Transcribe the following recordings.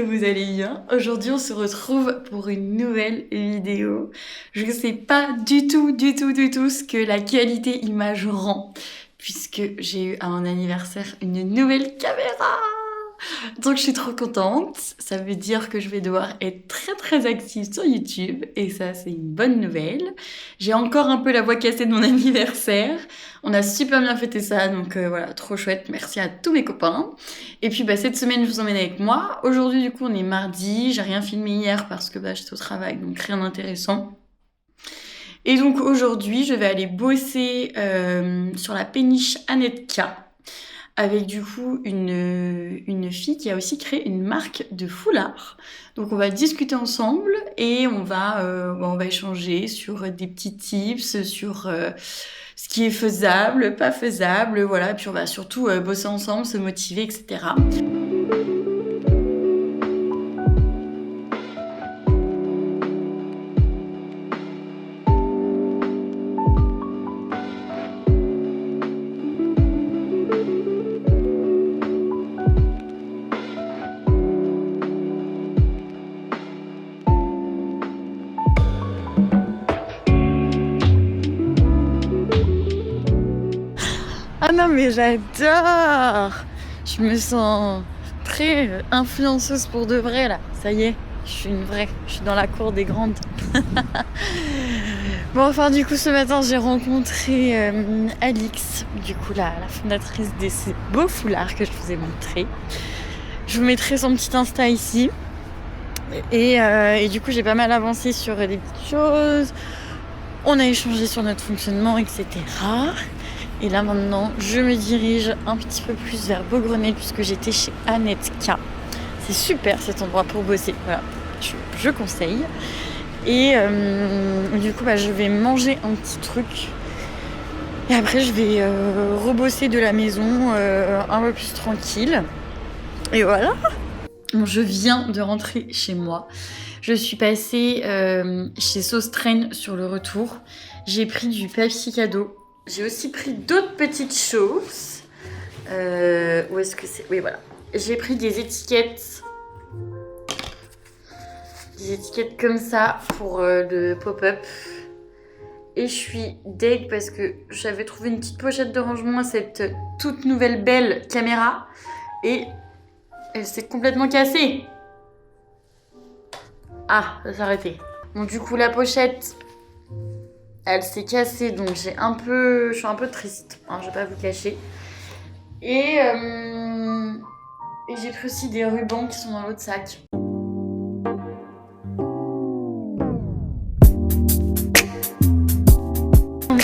que vous allez bien. Aujourd'hui, on se retrouve pour une nouvelle vidéo. Je ne sais pas du tout ce que la qualité image rend, puisque j'ai eu à mon anniversaire une nouvelle caméra. Donc je suis trop contente, ça veut dire que je vais devoir être très active sur YouTube et ça c'est une bonne nouvelle. J'ai encore un peu la voix cassée de mon anniversaire, on a super bien fêté ça donc voilà, trop chouette, merci à tous mes copains. Et puis cette semaine je vous emmène avec moi. Aujourd'hui du coup on est mardi, j'ai rien filmé hier parce que j'étais au travail donc rien d'intéressant. Et donc aujourd'hui je vais aller bosser sur la péniche Anetka, avec du coup une fille qui a aussi créé une marque de foulard. Donc on va discuter ensemble et on va échanger sur des petits tips, sur ce qui est faisable, pas faisable, voilà. Puis on va surtout bosser ensemble, se motiver, etc. Ah non mais j'adore! Je me sens très influenceuse pour de vrai là. Ça y est, je suis une vraie. Je suis dans la cour des grandes. Bon enfin du coup ce matin j'ai rencontré Alix, du coup la fondatrice de ces beaux foulards que je vous ai montré. Je vous mettrai son petit Insta ici. Et du coup j'ai pas mal avancé sur des petites choses. On a échangé sur notre fonctionnement, etc. Et là maintenant, je me dirige un petit peu plus vers Beaugrenelle puisque j'étais chez Anetka. C'est super cet endroit pour bosser. Voilà, je conseille. Et du coup, je vais manger un petit truc. Et après, je vais rebosser de la maison un peu plus tranquille. Et voilà. Bon, je viens de rentrer chez moi. Je suis passée chez Sauce Train sur le retour. J'ai pris du papier cadeau. J'ai aussi pris d'autres petites choses. Où est-ce que c'est? Oui, voilà. J'ai pris des étiquettes. Des étiquettes comme ça pour le pop-up. Et je suis deg parce que j'avais trouvé une petite pochette de rangement à cette toute nouvelle belle caméra. Et elle s'est complètement cassée. Ah, ça s'est arrêté. Bon, du coup, la pochette... elle s'est cassée, donc je suis un peu triste, hein, je vais pas vous cacher. Et j'ai pris aussi des rubans qui sont dans l'autre sac.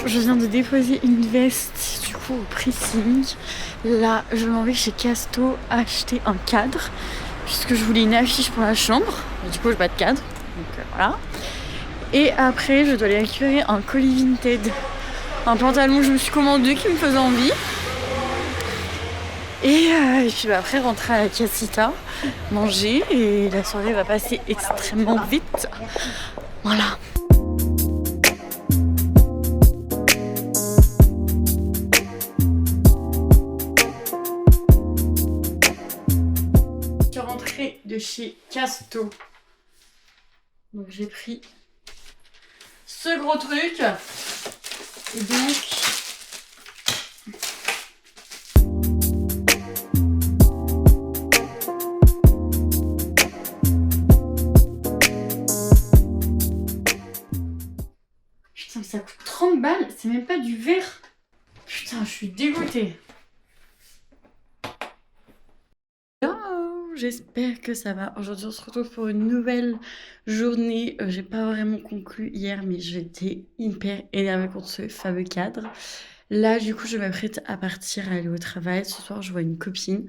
Je viens de déposer une veste du coup au pressing. Là, je m'en vais chez Casto acheter un cadre puisque je voulais une affiche pour la chambre. Et du coup, je n'ai pas de cadre, donc voilà. Et après, je dois aller récupérer un colis Vinted, un pantalon que je me suis commandé qui me faisait envie. Et puis après, rentrer à la casita, manger et la soirée va passer extrêmement vite. Voilà. Je suis rentrée de chez Casto. Donc j'ai pris ce gros truc et donc putain, ça coûte 30 balles, c'est même pas du verre. Putain, je suis dégoûtée. J'espère que ça va. Aujourd'hui, on se retrouve pour une nouvelle journée. J'ai pas vraiment conclu hier, mais j'étais hyper énervée contre ce fameux cadre. Là, du coup, je m'apprête à partir, à aller au travail. Ce soir, je vois une copine.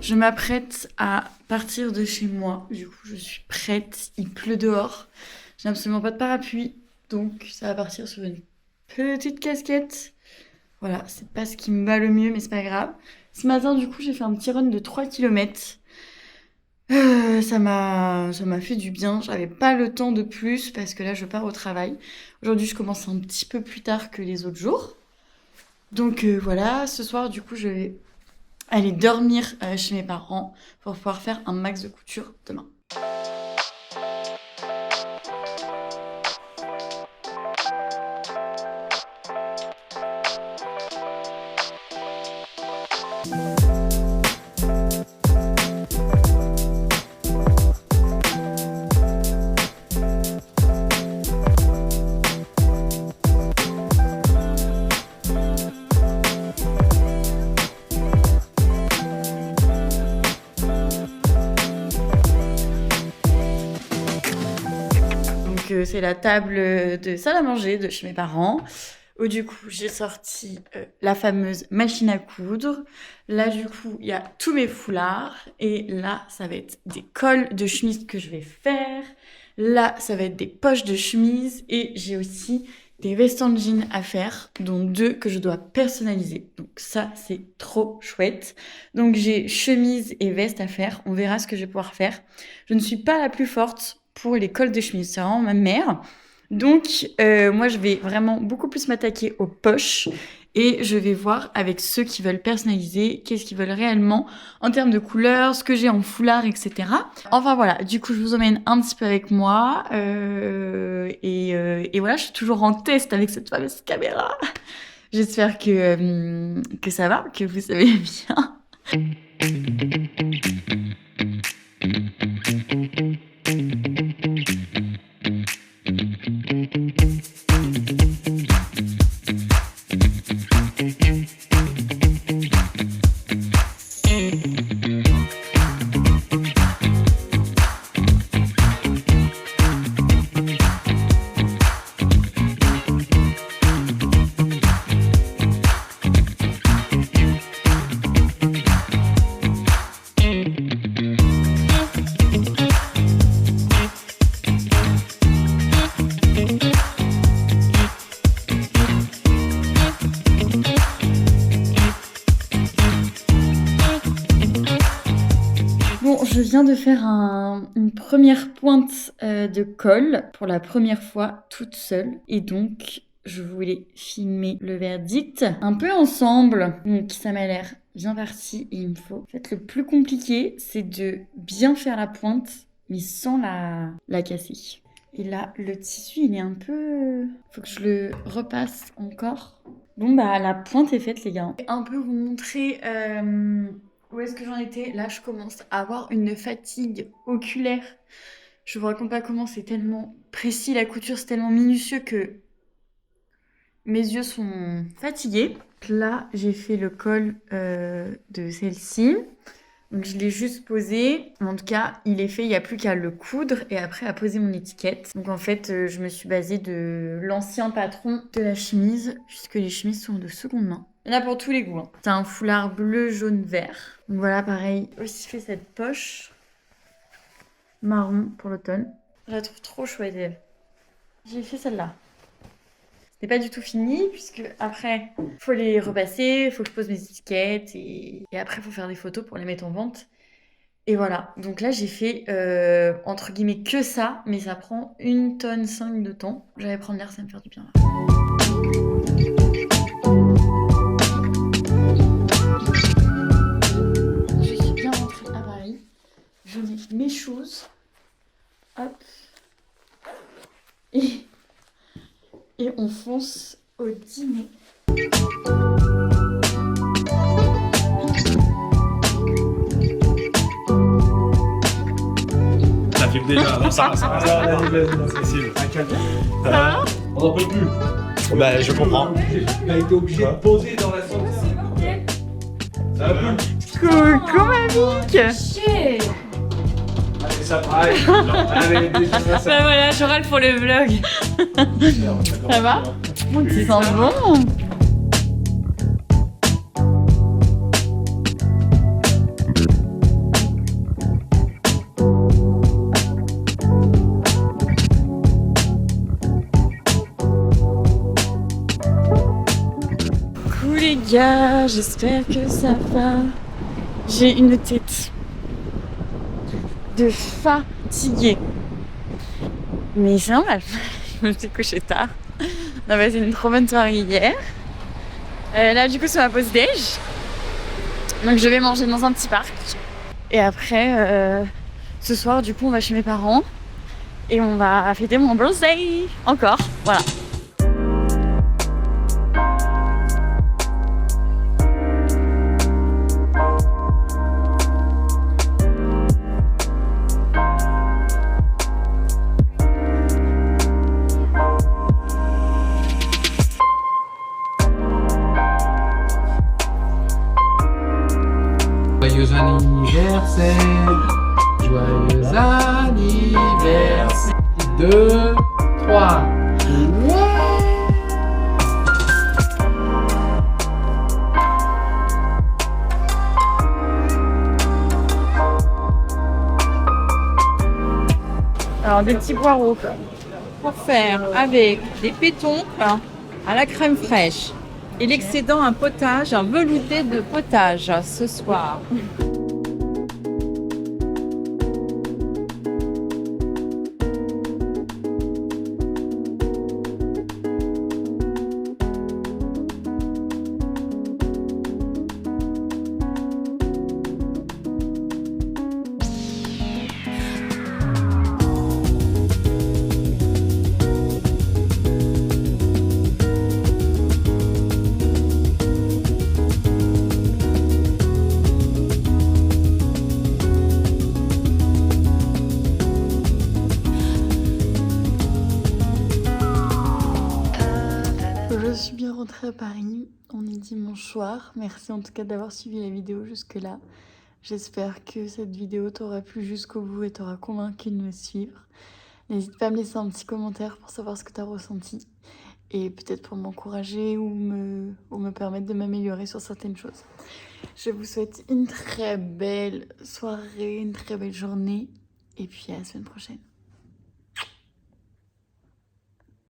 Je m'apprête à partir de chez moi. Du coup, je suis prête. Il pleut dehors. J'ai absolument pas de parapluie. Donc, ça va partir sur une petite casquette. Voilà, c'est pas ce qui me va le mieux, mais c'est pas grave. Ce matin, du coup, j'ai fait un petit run de 3 km. Ça m'a fait du bien. J'avais pas le temps de plus parce que là, je pars au travail. Aujourd'hui, je commence un petit peu plus tard que les autres jours. Donc voilà, ce soir, du coup, je vais aller dormir chez mes parents pour pouvoir faire un max de couture demain. C'est la table de salle à manger de chez mes parents, où du coup j'ai sorti la fameuse machine à coudre. Là du coup il y a tous mes foulards, et là ça va être des cols de chemise que je vais faire. Là ça va être des poches de chemise, et j'ai aussi des vestons de jean à faire, dont 2 que je dois personnaliser. Donc ça c'est trop chouette. Donc j'ai chemise et veste à faire, on verra ce que je vais pouvoir faire. Je ne suis pas la plus forte pour les cols de chemise, c'est vraiment ma mère. Donc, moi, je vais vraiment beaucoup plus m'attaquer aux poches, et je vais voir avec ceux qui veulent personnaliser, qu'est-ce qu'ils veulent réellement en termes de couleurs, ce que j'ai en foulard, etc. Enfin voilà, du coup, je vous emmène un petit peu avec moi. Et voilà, je suis toujours en test avec cette fameuse caméra. J'espère que ça va, que vous savez bien. Je viens de faire une première pointe de col pour la première fois toute seule, et donc je voulais filmer le verdict un peu ensemble. Donc ça m'a l'air bien parti, et il me faut... En fait, le plus compliqué, c'est de bien faire la pointe mais sans la casser. Et là, le tissu, il est un peu... Faut que je le repasse encore. Bon bah la pointe est faite, les gars. Un peu vous montrer... Où est-ce que j'en étais? Là, je commence à avoir une fatigue oculaire. Je vous raconte pas comment, c'est tellement précis, la couture, c'est tellement minutieux que mes yeux sont fatigués. Là, j'ai fait le col de celle-ci. Donc, je l'ai juste posé. En tout cas, il est fait, il n'y a plus qu'à le coudre et après à poser mon étiquette. Donc, en fait, je me suis basée de l'ancien patron de la chemise, puisque les chemises sont de seconde main. Il y en a pour tous les goûts. C'est un foulard bleu, jaune, vert. Donc voilà, pareil. Aussi fait cette poche marron pour l'automne. Je la trouve trop chouette, elle. J'ai fait celle-là. C'est pas du tout fini, puisque après, faut les repasser, faut que je pose mes étiquettes, et après, faut faire des photos pour les mettre en vente. Et voilà. Donc là, j'ai fait, entre guillemets, que ça, mais ça prend 1,5 tonne de temps. J'allais prendre l'air, ça va me faire du bien, là. Je mets mes choses, hop, et on fonce au dîner. Ça filme déjà, non, ça c'est possible. Ça va ? On n'en peut plus. Bah, je comprends. Il a été obligé de poser dans la sortie. Ça va plus. Coucou Mamik. Ça pareil. Bah voilà, je râle pour le vlog. Ça va ? Tu sens bon ? les gars, j'espère que ça va. J'ai une tête de fatiguée. Mais c'est normal, je me suis couchée tard. On a passé une trop bonne soirée hier. Là du coup c'est ma pause déj. Donc je vais manger dans un petit parc. Et après, ce soir du coup on va chez mes parents. Et on va fêter mon birthday encore, voilà. Joyeux anniversaire, joyeux anniversaire. 2, 3. Alors des petits poireaux pour faire avec des pétoncles à la crème fraîche et l'excédent un potage, un velouté de potage ce soir. Je suis bien rentrée à Paris, on est dimanche soir. Merci en tout cas d'avoir suivi la vidéo jusque là. J'espère que cette vidéo t'aura plu jusqu'au bout et t'aura convaincu de me suivre. N'hésite pas à me laisser un petit commentaire pour savoir ce que t'as ressenti. Et peut-être pour m'encourager ou me permettre de m'améliorer sur certaines choses. Je vous souhaite une très belle soirée, une très belle journée. Et puis à la semaine prochaine.